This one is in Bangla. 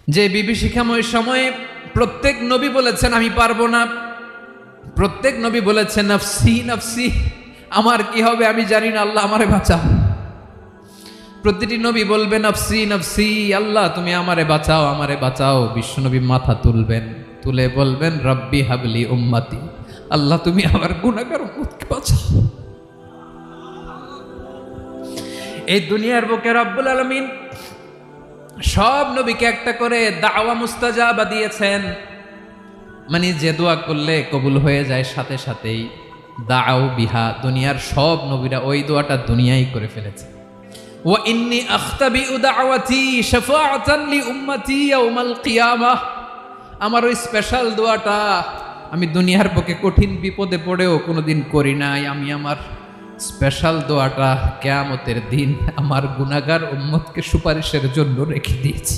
যে বিভীষিকাময় সময়ে প্রত্যেক নবী বলেছেন আমি পারবো না, প্রত্যেক নবী বলেছেন নফসি নফসি, আমার কি হবে আমি জানি না, আল্লাহ আমারে বাঁচাও। প্রতিটি নবী বলবে নফসি নফসি, আল্লাহ তুমি আমারে বাঁচাও আমারে বাঁচাও। বিশ্বনবী মাথা তুলবেন, তুলে বলবেন রব্বি হাবলি উম্মতি, আল্লাহ তুমি আমার গুনাহগার উম্মতকে বাঁচাও। এই দুনিয়ার বুকে রব্বুল আলামিন সব নবীকে একটা করে দাওয়া মুস্তাজাবা দিয়েছেন, মানে যে দোয়া করলে কবুল হয়ে যায় সাথে সাথেই। দাও বিহা, দুনিয়ার সব নবীরা ওই দোয়াটা দুনিয়ায় করে ফেলেছে। ওয়া ইন্নী আখতাবিউ দাওয়াতি শাফাআতান লি উম্মতি ইয়াউমাল কিয়ামাহ, আমার ওই স্পেশাল দোয়াটা আমি দুনিয়ার বুকে কঠিন বিপদে পড়েও কোনোদিন করি নাই। আমি আমার স্পেশাল দোয়াটা কিয়ামতের দিন আমার গুনাহগার উম্মতকে সুপারিশের জন্য রেখে দিয়েছি।